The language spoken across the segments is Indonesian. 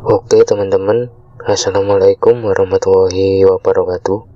Oke teman-teman, Assalamualaikum warahmatullahi wabarakatuh.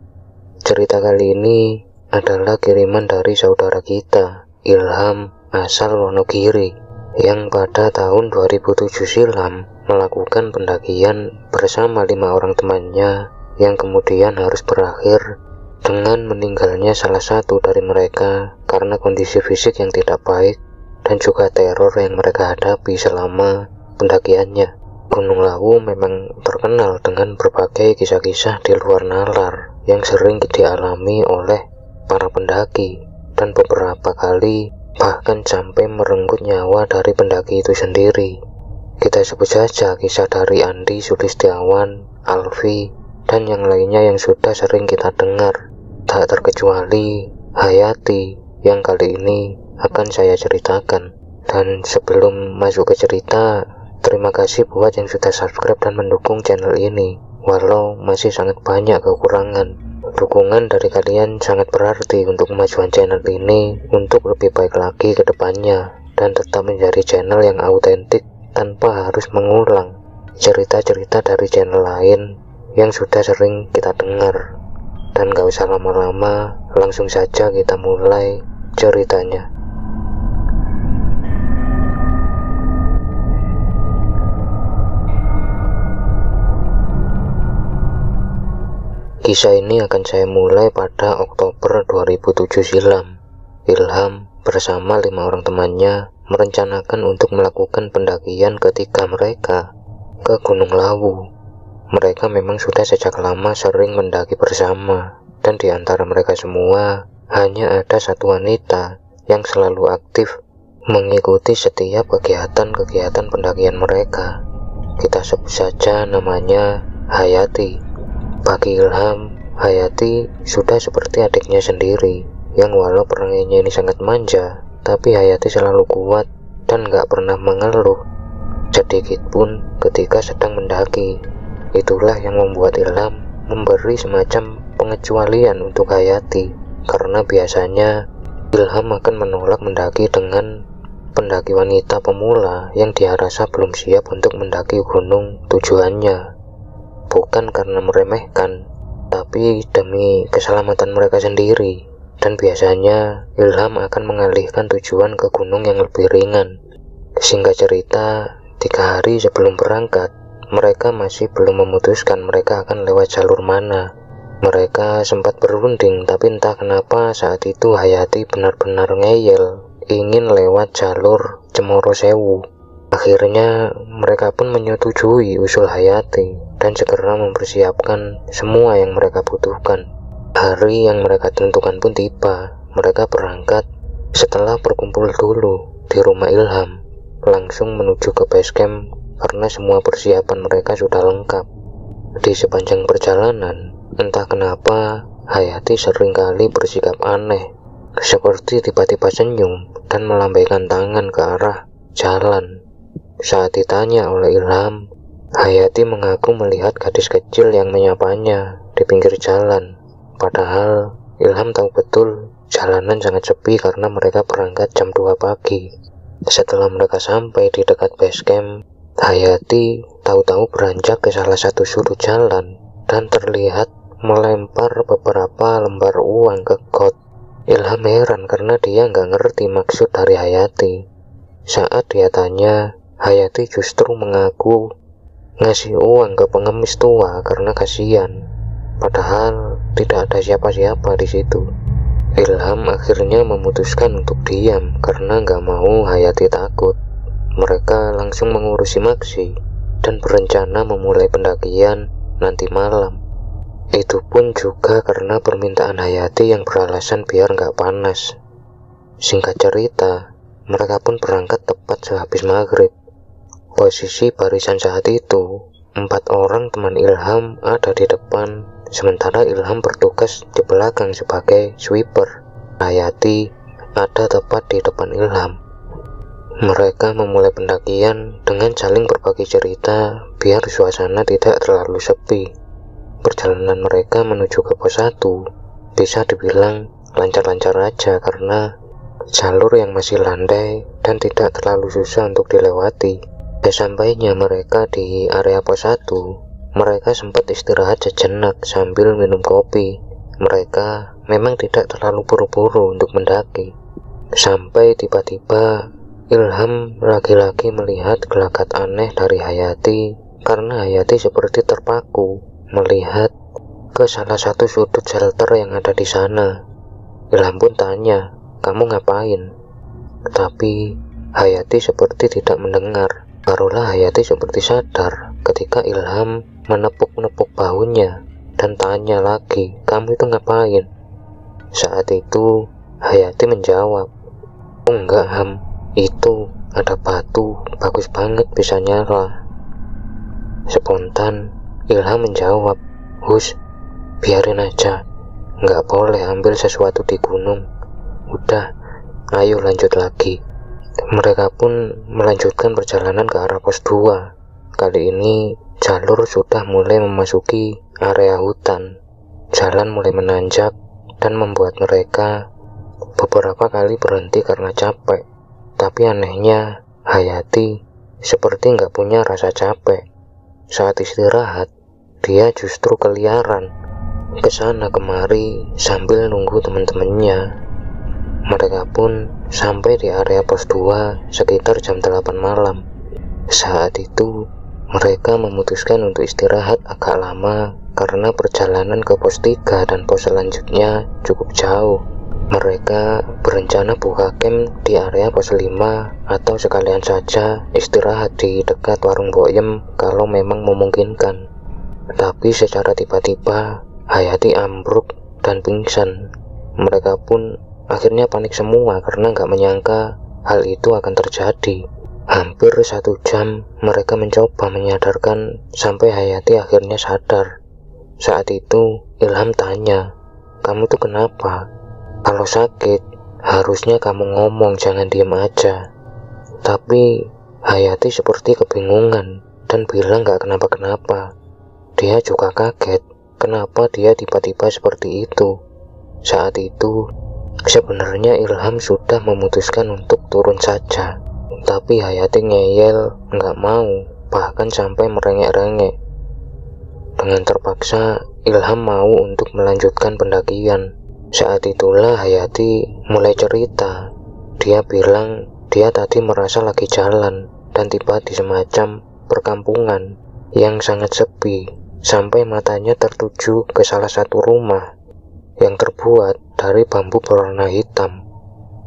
Cerita kali ini adalah kiriman dari saudara kita, Ilham asal Wonogiri, yang pada tahun 2007 silam melakukan pendakian bersama 5 orang temannya, yang kemudian harus berakhir dengan meninggalnya salah satu dari mereka karena kondisi fisik yang tidak baik dan juga teror yang mereka hadapi selama pendakiannya. Gunung Lawu memang terkenal dengan berbagai kisah-kisah di luar nalar yang sering dialami oleh para pendaki, dan beberapa kali bahkan sampai merenggut nyawa dari pendaki itu sendiri. Kita sebut saja kisah dari Andi Sulistiawan, Alfi, dan yang lainnya yang sudah sering kita dengar, tak terkecuali Hayati yang kali ini akan saya ceritakan. Dan sebelum masuk ke cerita, terima kasih buat yang sudah subscribe dan mendukung channel ini. Walau masih sangat banyak kekurangan, dukungan dari kalian sangat berarti untuk kemajuan channel ini untuk lebih baik lagi ke depannya, dan tetap menjadi channel yang autentik tanpa harus mengulang cerita-cerita dari channel lain yang sudah sering kita dengar. Dan gak usah lama-lama, langsung saja kita mulai ceritanya. Kisah ini akan saya mulai pada Oktober 2007 silam. Ilham bersama 5 orang temannya merencanakan untuk melakukan pendakian ketika mereka ke Gunung Lawu. Mereka memang sudah sejak lama sering mendaki bersama, dan di antara mereka semua hanya ada satu wanita yang selalu aktif mengikuti setiap kegiatan-kegiatan pendakian mereka. Kita sebut saja namanya Hayati. Bagi Ilham, Hayati sudah seperti adiknya sendiri, yang walau perangainya ini sangat manja, tapi Hayati selalu kuat dan gak pernah mengeluh sedikit pun ketika sedang mendaki. Itulah yang membuat Ilham memberi semacam pengecualian untuk Hayati, karena biasanya Ilham akan menolak mendaki dengan pendaki wanita pemula yang dia rasa belum siap untuk mendaki gunung tujuannya. Bukan karena meremehkan, tapi demi keselamatan mereka sendiri. Dan biasanya Ilham akan mengalihkan tujuan ke gunung yang lebih ringan. Singkat cerita, 3 hari sebelum berangkat, mereka masih belum memutuskan mereka akan lewat jalur mana. Mereka sempat berunding, tapi entah kenapa saat itu Hayati benar-benar ngeyel ingin lewat jalur Cemoro Sewu. Akhirnya mereka pun menyetujui usul Hayati dan segera mempersiapkan semua yang mereka butuhkan. Hari yang mereka tentukan pun tiba. Mereka berangkat setelah berkumpul dulu di rumah Ilham, langsung menuju ke base camp karena semua persiapan mereka sudah lengkap. Di sepanjang perjalanan, entah kenapa Hayati seringkali bersikap aneh, seperti tiba-tiba senyum dan melambaikan tangan ke arah jalan. Saat ditanya oleh Ilham, Hayati mengaku melihat gadis kecil yang menyapanya di pinggir jalan. Padahal Ilham tahu betul jalanan sangat sepi karena mereka berangkat jam 2 pagi. Setelah mereka sampai di dekat base camp, Hayati tahu-tahu beranjak ke salah satu sudut jalan dan terlihat melempar beberapa lembar uang ke got. Ilham heran karena dia nggak ngerti maksud dari Hayati. Saat dia tanya, Hayati justru mengaku ngasih uang ke pengemis tua karena kasihan, padahal tidak ada siapa-siapa di situ. Ilham akhirnya memutuskan untuk diam karena nggak mau Hayati takut. Mereka langsung mengurusi Maksi dan berencana memulai pendakian nanti malam. Itu pun juga karena permintaan Hayati yang beralasan biar nggak panas. Singkat cerita, mereka pun berangkat tepat sehabis maghrib. Posisi barisan saat itu, 4 orang teman Ilham ada di depan, sementara Ilham bertugas di belakang sebagai sweeper. Hayati ada tepat di depan Ilham. Mereka memulai pendakian dengan saling berbagi cerita biar suasana tidak terlalu sepi. Perjalanan mereka menuju ke pos 1 bisa dibilang lancar-lancar aja karena jalur yang masih landai dan tidak terlalu susah untuk dilewati. Sesampainya mereka di area pos 1, mereka sempat istirahat sejenak sambil minum kopi. Mereka memang tidak terlalu buru-buru untuk mendaki. Sampai tiba-tiba Ilham lagi-lagi melihat gelagat aneh dari Hayati, karena Hayati seperti terpaku melihat ke salah satu sudut shelter yang ada di sana. Ilham pun tanya, "Kamu ngapain?" Tapi Hayati seperti tidak mendengar. Barulah Hayati seperti sadar ketika Ilham menepuk-nepuk bahunya dan tanya lagi, "Kamu itu ngapain?" Saat itu Hayati menjawab, "Oh enggak Ham, itu ada batu, bagus banget bisa nyala." Spontan Ilham menjawab, "Hus, biarin aja, nggak boleh ambil sesuatu di gunung. Udah, ayo lanjut lagi." Mereka pun melanjutkan perjalanan ke arah pos 2. Kali ini jalur sudah mulai memasuki area hutan. Jalan mulai menanjak dan membuat mereka beberapa kali berhenti karena capek. Tapi anehnya Hayati seperti nggak punya rasa capek. Saat istirahat, dia justru keliaran kesana kemari sambil nunggu teman-temannya. Mereka pun sampai di area pos 2 sekitar jam 8 malam. Saat itu mereka memutuskan untuk istirahat agak lama karena perjalanan ke pos 3 dan pos selanjutnya cukup jauh. Mereka berencana buka camp di area pos 5 atau sekalian saja istirahat di dekat warung Boyem kalau memang memungkinkan. Tapi secara tiba-tiba Hayati ambruk dan pingsan. Mereka pun akhirnya panik semua karena nggak menyangka hal itu akan terjadi. Hampir 1 jam mereka mencoba menyadarkan sampai Hayati akhirnya sadar. Saat itu Ilham tanya, "Kamu tuh kenapa? Kalau sakit harusnya kamu ngomong, jangan diem aja." Tapi Hayati seperti kebingungan dan bilang nggak kenapa-kenapa. Dia juga kaget kenapa dia tiba-tiba seperti itu. Saat itu sebenarnya Ilham sudah memutuskan untuk turun saja, tapi Hayati ngeyel nggak mau, bahkan sampai merengek-rengek. Dengan terpaksa Ilham mau untuk melanjutkan pendakian. Saat itulah Hayati mulai cerita. Dia bilang dia tadi merasa lagi jalan dan tiba di semacam perkampungan yang sangat sepi, sampai matanya tertuju ke salah satu rumah yang terbuat dari bambu berwarna hitam.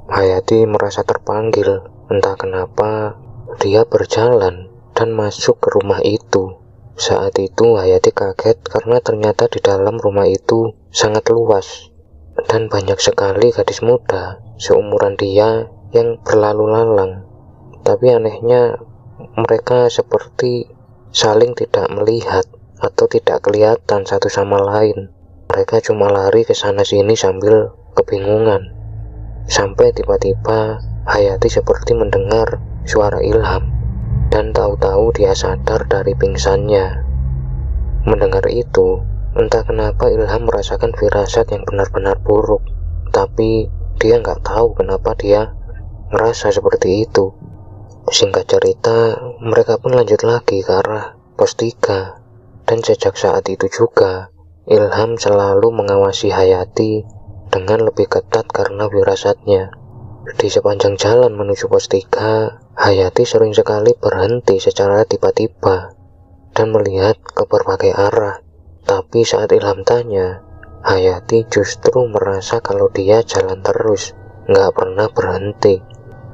Hayati merasa terpanggil, entah kenapa dia berjalan dan masuk ke rumah itu. Saat itu Hayati kaget karena ternyata di dalam rumah itu sangat luas dan banyak sekali gadis muda seumuran dia yang berlalu lalang. Tapi anehnya mereka seperti saling tidak melihat atau tidak kelihatan satu sama lain. Mereka cuma lari ke sana sini sambil kebingungan. Sampai tiba-tiba Hayati seperti mendengar suara Ilham dan tahu-tahu dia sadar dari pingsannya. Mendengar itu, entah kenapa Ilham merasakan firasat yang benar-benar buruk. Tapi dia nggak tahu kenapa dia ngerasa seperti itu. Singkat cerita, mereka pun lanjut lagi ke arah pos 3. Dan sejak saat itu juga Ilham selalu mengawasi Hayati dengan lebih ketat karena firasatnya. Di sepanjang jalan menuju pos 3, Hayati sering sekali berhenti secara tiba-tiba dan melihat ke berbagai arah. Tapi saat Ilham tanya, Hayati justru merasa kalau dia jalan terus, nggak pernah berhenti.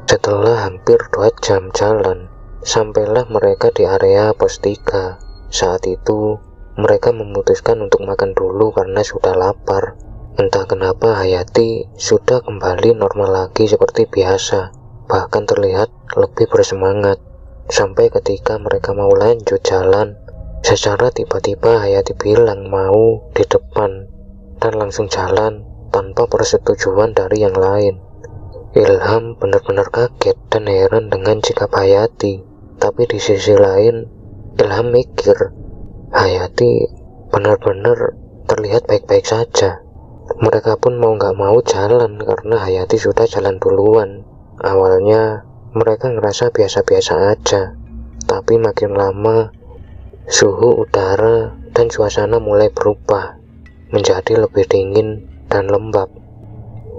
Setelah hampir 2 jam jalan, sampailah mereka di area pos 3. Saat itu mereka memutuskan untuk makan dulu karena sudah lapar. Entah kenapa Hayati sudah kembali normal lagi seperti biasa, bahkan terlihat lebih bersemangat. Sampai ketika mereka mau lanjut jalan, secara tiba-tiba Hayati bilang mau di depan dan langsung jalan tanpa persetujuan dari yang lain. Ilham benar-benar kaget dan heran dengan sikap Hayati. Tapi di sisi lain Ilham mikir, Hayati benar-benar terlihat baik-baik saja. Mereka pun mau gak mau jalan karena Hayati sudah jalan duluan. Awalnya mereka ngerasa biasa-biasa aja, tapi makin lama suhu udara dan suasana mulai berubah menjadi lebih dingin dan lembab.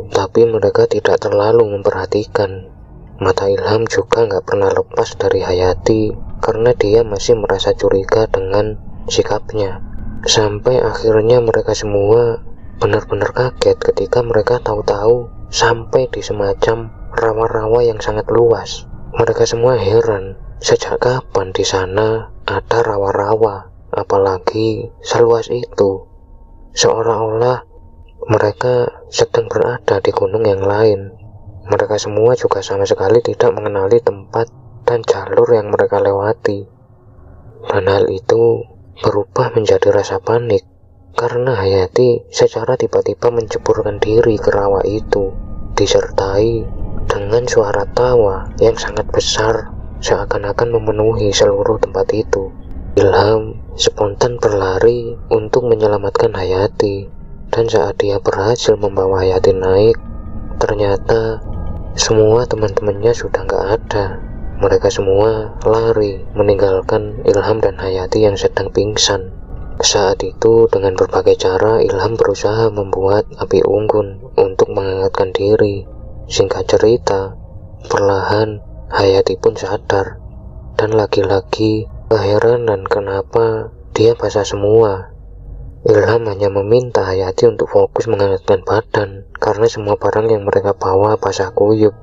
Tapi mereka tidak terlalu memperhatikan. Mata Ilham juga nggak pernah lepas dari Hayati karena dia masih merasa curiga dengan sikapnya. Sampai akhirnya mereka semua benar-benar kaget ketika mereka tahu-tahu sampai di semacam rawa-rawa yang sangat luas. Mereka semua heran, sejak kapan di sana ada rawa-rawa, apalagi seluas itu. Seolah-olah mereka sedang berada di gunung yang lain. Mereka semua juga sama sekali tidak mengenali tempat dan jalur yang mereka lewati. Dan hal itu berubah menjadi rasa panik karena Hayati secara tiba-tiba menceburkan diri ke rawa itu, disertai dengan suara tawa yang sangat besar seakan-akan memenuhi seluruh tempat itu. Ilham spontan berlari untuk menyelamatkan Hayati, dan saat dia berhasil membawa Hayati naik, ternyata semua teman-temannya sudah nggak ada. Mereka semua lari meninggalkan Ilham dan Hayati yang sedang pingsan. Saat itu dengan berbagai cara Ilham berusaha membuat api unggun untuk menghangatkan diri. Singkat cerita, perlahan Hayati pun sadar, dan lagi-lagi keheranan kenapa dia basah semua. Ilham hanya meminta Hayati untuk fokus menghangatkan badan karena semua barang yang mereka bawa basah kuyup.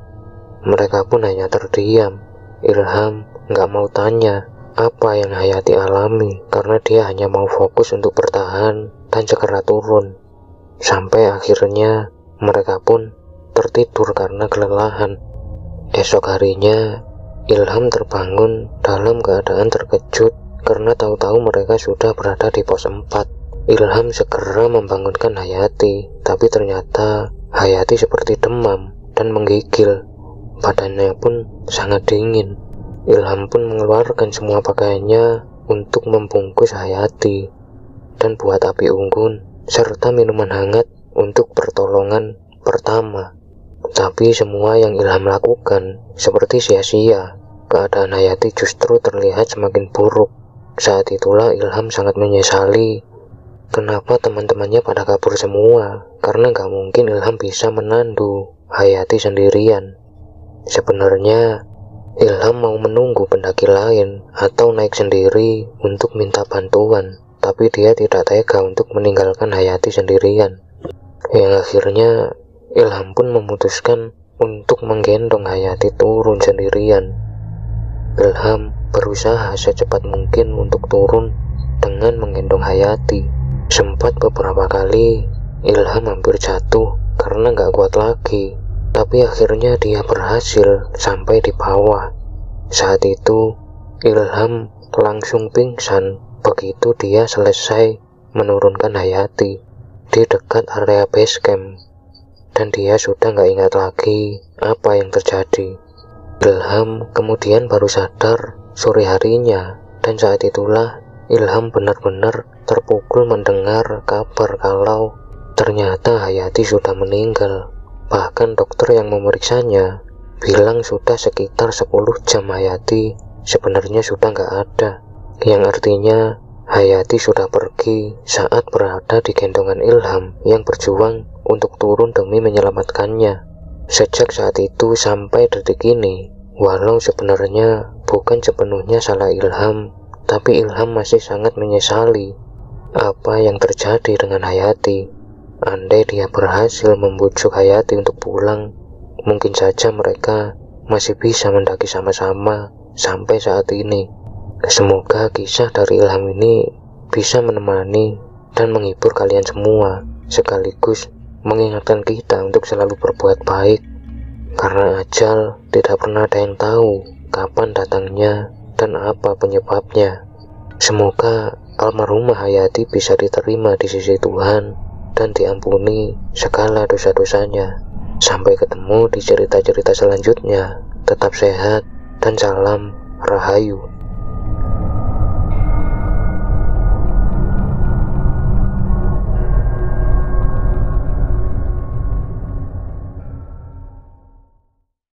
Mereka pun hanya terdiam. Ilham nggak mau tanya apa yang Hayati alami karena dia hanya mau fokus untuk bertahan dan segera turun. Sampai akhirnya mereka pun tertidur karena kelelahan. Esok harinya Ilham terbangun dalam keadaan terkejut karena tahu-tahu mereka sudah berada di pos 4. Ilham segera membangunkan Hayati, tapi ternyata Hayati seperti demam dan menggigil. Badannya pun sangat dingin. Ilham pun mengeluarkan semua pakaiannya untuk membungkus Hayati dan buat api unggun serta minuman hangat untuk pertolongan pertama. Tapi semua yang Ilham lakukan seperti sia-sia. Keadaan Hayati justru terlihat semakin buruk. Saat itulah Ilham sangat menyesali kenapa teman-temannya pada kabur semua, karena gak mungkin Ilham bisa menandu Hayati sendirian. Sebenarnya Ilham mau menunggu pendaki lain atau naik sendiri untuk minta bantuan, tapi dia tidak tega untuk meninggalkan Hayati sendirian. Yang akhirnya Ilham pun memutuskan untuk menggendong Hayati turun sendirian. Ilham berusaha secepat mungkin untuk turun dengan menggendong Hayati. Sempat beberapa kali Ilham hampir jatuh karena gak kuat lagi, tapi akhirnya dia berhasil sampai di bawah. Saat itu Ilham langsung pingsan begitu dia selesai menurunkan Hayati di dekat area base camp, dan dia sudah gak ingat lagi apa yang terjadi. Ilham kemudian baru sadar sore harinya, dan saat itulah Ilham benar-benar terpukul mendengar kabar kalau ternyata Hayati sudah meninggal. Bahkan dokter yang memeriksanya bilang sudah sekitar 10 jam Hayati sebenarnya sudah nggak ada, yang artinya Hayati sudah pergi saat berada di gendongan Ilham yang berjuang untuk turun demi menyelamatkannya. Sejak saat itu sampai detik ini, walau sebenarnya bukan sepenuhnya salah Ilham, tapi Ilham masih sangat menyesali apa yang terjadi dengan Hayati. Andai dia berhasil membujuk Hayati untuk pulang, mungkin saja mereka masih bisa mendaki sama-sama sampai saat ini. Semoga kisah dari Ilham ini bisa menemani dan menghibur kalian semua, sekaligus mengingatkan kita untuk selalu berbuat baik, karena ajal tidak pernah ada yang tahu kapan datangnya dan apa penyebabnya. Semoga almarhumah Hayati bisa diterima di sisi Tuhan dan diampuni segala dosa-dosanya. Sampai ketemu di cerita-cerita selanjutnya. Tetap sehat dan salam Rahayu.